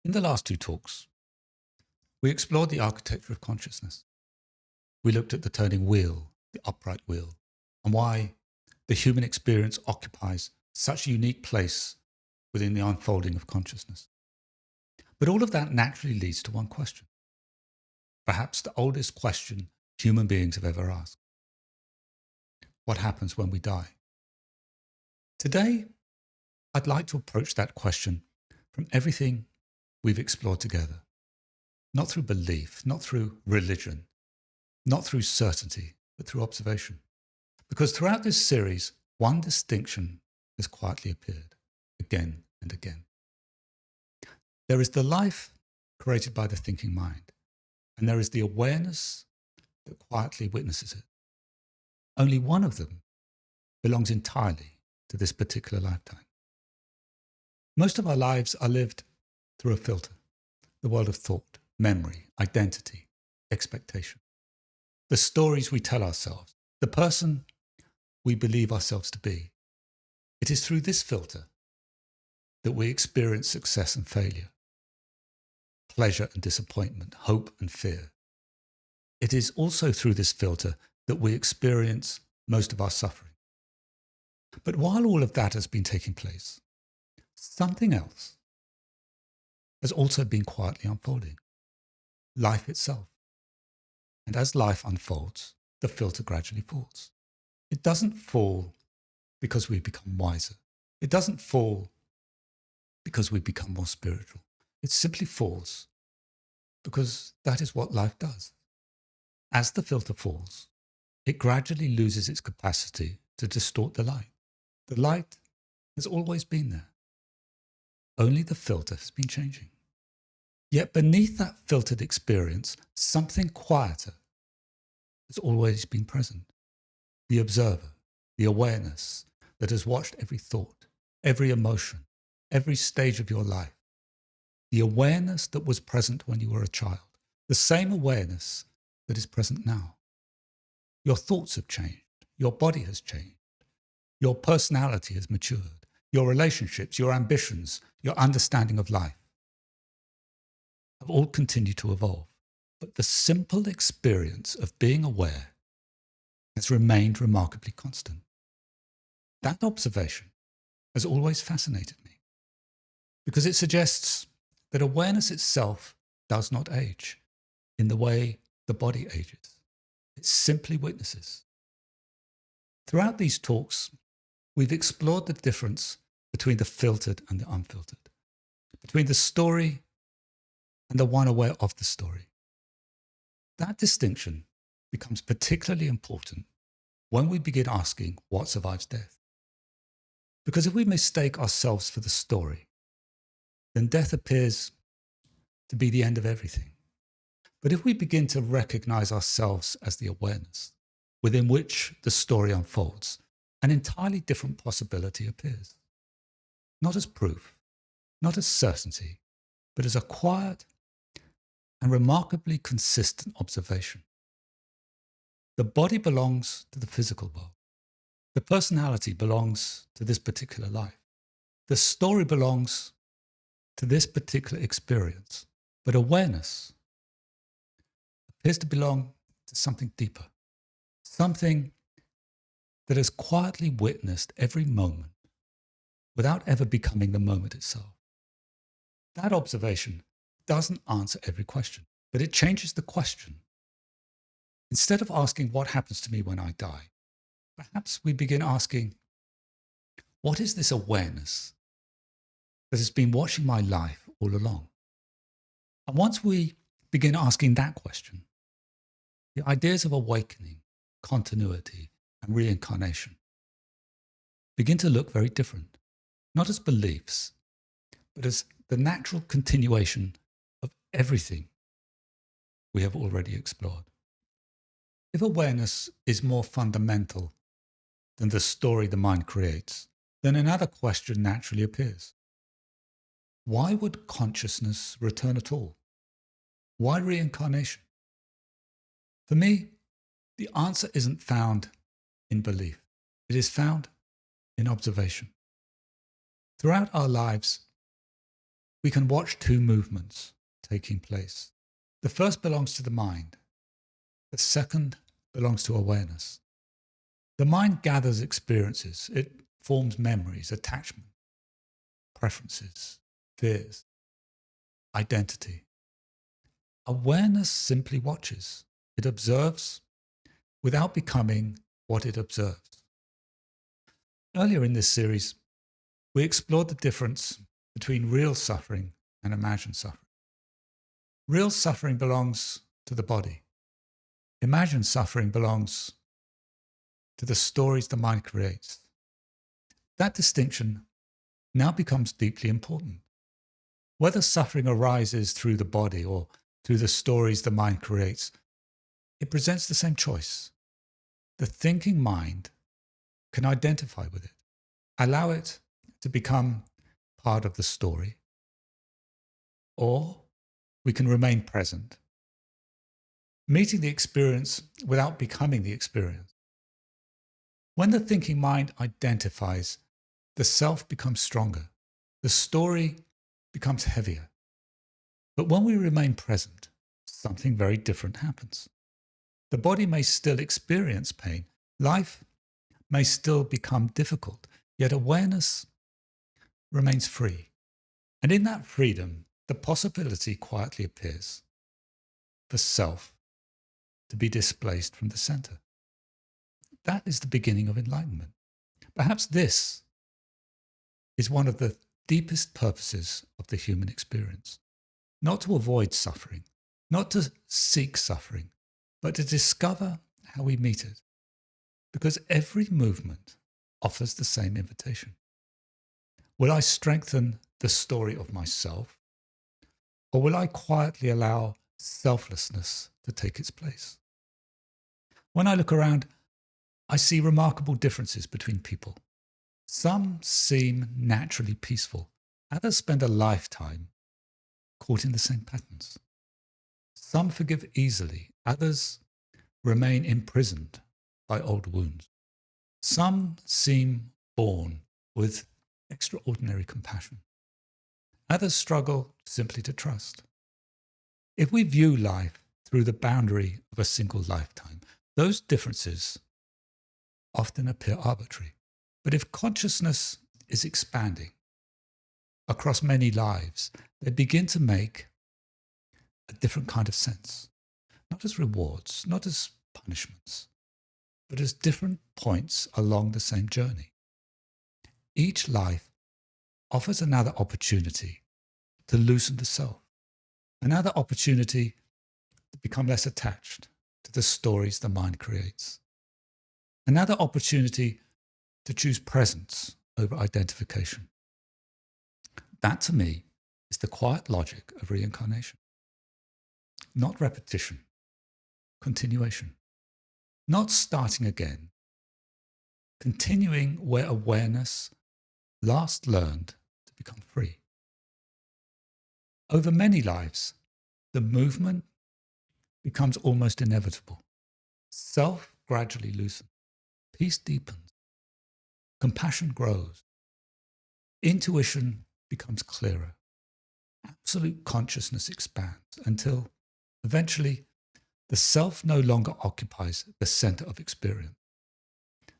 In the last two talks, we explored the architecture of consciousness. We looked at the turning wheel, the upright wheel, and why the human experience occupies such a unique place within the unfolding of consciousness. But all of that naturally leads to one question, perhaps the oldest question human beings have ever asked. What happens when we die? Today, I'd like to approach that question from everything we've explored together. Not through belief, not through religion, not through certainty, but through observation. Because throughout this series, one distinction has quietly appeared again and again. There is the life created by the thinking mind, and there is the awareness that quietly witnesses it. Only one of them belongs entirely to this particular lifetime. Most of our lives are lived through a filter, the world of thought, memory, identity, expectation. The stories we tell ourselves, the person we believe ourselves to be. It is through this filter that we experience success and failure, pleasure and disappointment, hope and fear. It is also through this filter that we experience most of our suffering. But while all of that has been taking place, something else has also been quietly unfolding. Life itself. And as life unfolds, the filter gradually falls. It doesn't fall because we become wiser. It doesn't fall because we become more spiritual. It simply falls because that is what life does. As the filter falls, it gradually loses its capacity to distort the light. The light has always been there. Only the filter has been changing. Yet beneath that filtered experience, something quieter has always been present. The observer, the awareness that has watched every thought, every emotion, every stage of your life. The awareness that was present when you were a child. The same awareness that is present now. Your thoughts have changed. Your body has changed. Your personality has matured. Your relationships, your ambitions, your understanding of life have all continued to evolve. But the simple experience of being aware has remained remarkably constant. That observation has always fascinated me because it suggests that awareness itself does not age in the way the body ages. It simply witnesses. Throughout these talks, we've explored the difference between the filtered and the unfiltered, between the story and the one aware of the story. That distinction becomes particularly important when we begin asking what survives death. Because if we mistake ourselves for the story, then death appears to be the end of everything. But if we begin to recognize ourselves as the awareness within which the story unfolds, an entirely different possibility appears. Not as proof, not as certainty, but as a quiet and remarkably consistent observation. The body belongs to the physical world. The personality belongs to this particular life. The story belongs to this particular experience. But awareness appears to belong to something deeper, something that has quietly witnessed every moment without ever becoming the moment itself. That observation doesn't answer every question, but it changes the question. Instead of asking what happens to me when I die, perhaps we begin asking, what is this awareness that has been watching my life all along? And once we begin asking that question, the ideas of awakening, continuity, and reincarnation begin to look very different, not as beliefs, but as the natural continuation of everything we have already explored. If awareness is more fundamental than the story the mind creates, then another question naturally appears. Why would consciousness return at all? Why reincarnation? For me, the answer isn't found in belief. It is found in observation. Throughout our lives, we can watch two movements taking place. The first belongs to the mind. The second belongs to awareness. The mind gathers experiences. It forms memories, attachment, preferences, fears, identity. Awareness simply watches. It observes without becoming what it observes. Earlier in this series, we explored the difference between real suffering and imagined suffering. Real suffering belongs to the body. Imagined suffering belongs to the stories the mind creates. That distinction now becomes deeply important. Whether suffering arises through the body or through the stories the mind creates, it presents the same choice. The thinking mind can identify with it, allow it to become part of the story, or we can remain present, meeting the experience without becoming the experience. When the thinking mind identifies, the self becomes stronger, the story becomes heavier. But when we remain present, something very different happens. The body may still experience pain, life may still become difficult, yet awareness remains free. And in that freedom, the possibility quietly appears for self to be displaced from the center. That is the beginning of enlightenment. Perhaps this is one of the deepest purposes of the human experience. Not to avoid suffering, not to seek suffering, but to discover how we meet it. Because every movement offers the same invitation. Will I strengthen the story of myself, or will I quietly allow selflessness to take its place? When I look around, I see remarkable differences between people. Some seem naturally peaceful. Others spend a lifetime caught in the same patterns. Some forgive easily. Others remain imprisoned by old wounds. Some seem born with extraordinary compassion. Others struggle simply to trust. If we view life through the boundary of a single lifetime, those differences often appear arbitrary. But if consciousness is expanding across many lives, they begin to make a different kind of sense, not as rewards, not as punishments, but as different points along the same journey. Each life offers another opportunity to loosen the self, another opportunity to become less attached to the stories the mind creates, another opportunity to choose presence over identification. That, to me, is the quiet logic of reincarnation. Not repetition, continuation. Not starting again, continuing where awareness last learned to become free. Over many lives, the movement becomes almost inevitable. Self gradually loosens, peace deepens, compassion grows, intuition becomes clearer, absolute consciousness expands until eventually the self no longer occupies the center of experience.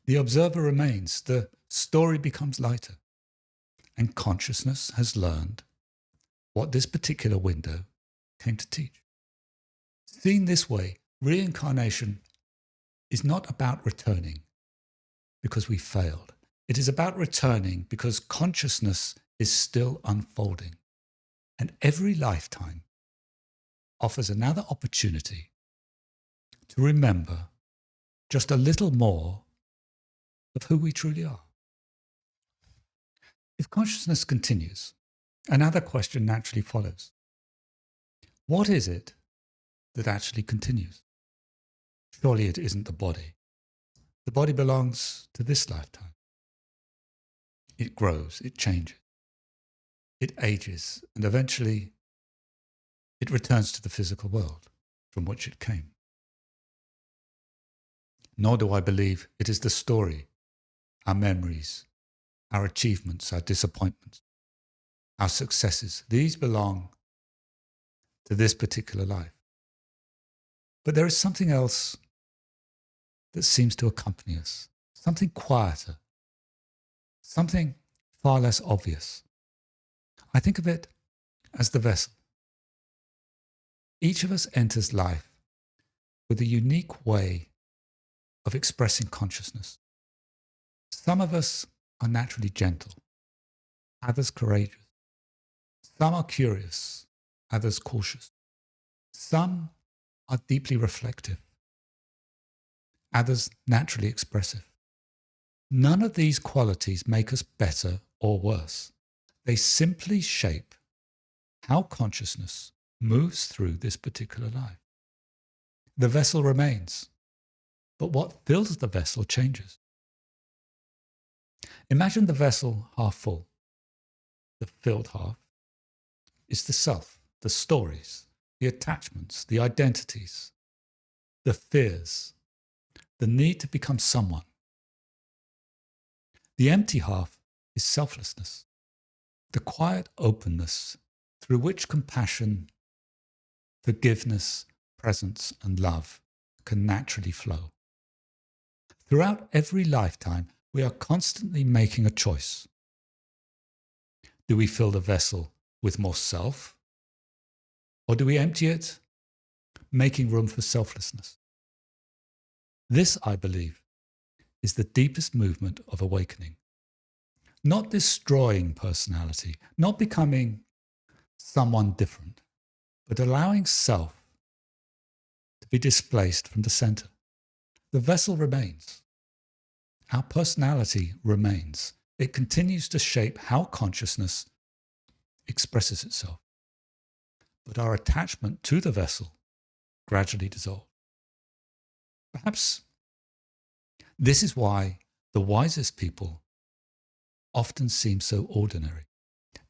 The observer remains, the story becomes lighter, and consciousness has learned what this particular window came to teach. Seen this way, reincarnation is not about returning because we failed. It is about returning because consciousness is still unfolding. And every lifetime offers another opportunity to remember just a little more of who we truly are. If consciousness continues, another question naturally follows. What is it that actually continues? Surely it isn't the body. The body belongs to this lifetime. It grows, it changes, it ages, and eventually it returns to the physical world from which it came. Nor do I believe it is the story, our memories, our achievements, our disappointments, our successes, these belong to this particular life. But there is something else that seems to accompany us, something quieter, something far less obvious. I think of it as the vessel. Each of us enters life with a unique way of expressing consciousness. Some of us are naturally gentle, others courageous. Some are curious, others cautious. Some are deeply reflective, others naturally expressive. None of these qualities make us better or worse. They simply shape how consciousness moves through this particular life. The vessel remains, but what fills the vessel changes. Imagine the vessel half full. The filled half is the self, the stories, the attachments, the identities, the fears, the need to become someone. The empty half is selflessness, the quiet openness through which compassion, forgiveness, presence, and love can naturally flow. Throughout every lifetime, we are constantly making a choice. Do we fill the vessel with more self, or do we empty it, making room for selflessness? This, I believe, is the deepest movement of awakening. Not destroying personality, not becoming someone different, but allowing self to be displaced from the center. The vessel remains. Our personality remains. It continues to shape how consciousness expresses itself. But our attachment to the vessel gradually dissolves. Perhaps this is why the wisest people often seem so ordinary.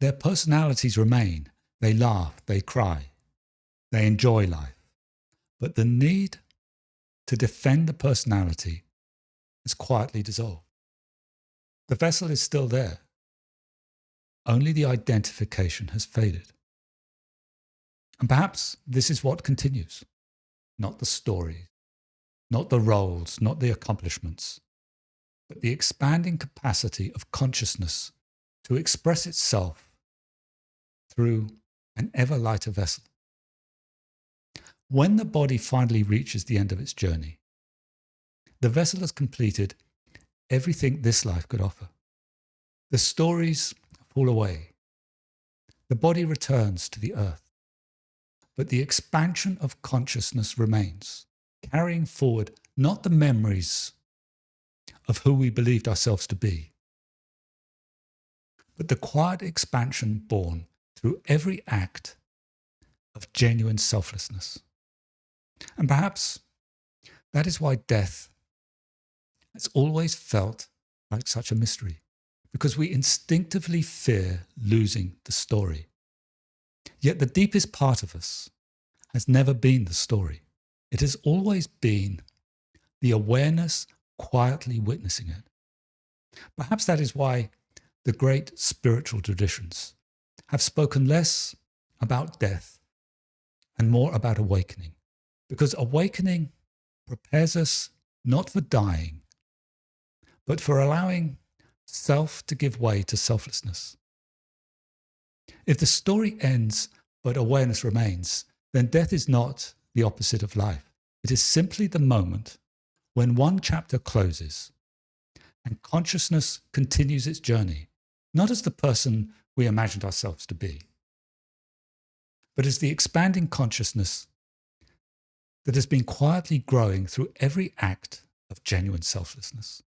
Their personalities remain. They laugh, they cry, they enjoy life. But the need to defend the personality is quietly dissolved. The vessel is still there. Only the identification has faded. And perhaps this is what continues. Not the story, not the roles, not the accomplishments, but the expanding capacity of consciousness to express itself through an ever lighter vessel. When the body finally reaches the end of its journey, the vessel has completed everything this life could offer. The stories fall away. The body returns to the earth. But the expansion of consciousness remains, carrying forward not the memories of who we believed ourselves to be, but the quiet expansion born through every act of genuine selflessness. And perhaps that is why death has always felt like such a mystery, because we instinctively fear losing the story. Yet the deepest part of us has never been the story. It has always been the awareness quietly witnessing it. Perhaps that is why the great spiritual traditions have spoken less about death and more about awakening, because awakening prepares us not for dying, but for allowing self to give way to selflessness. If the story ends but awareness remains, then death is not the opposite of life. It is simply the moment when one chapter closes and consciousness continues its journey, not as the person we imagined ourselves to be, but as the expanding consciousness that has been quietly growing through every act of genuine selflessness.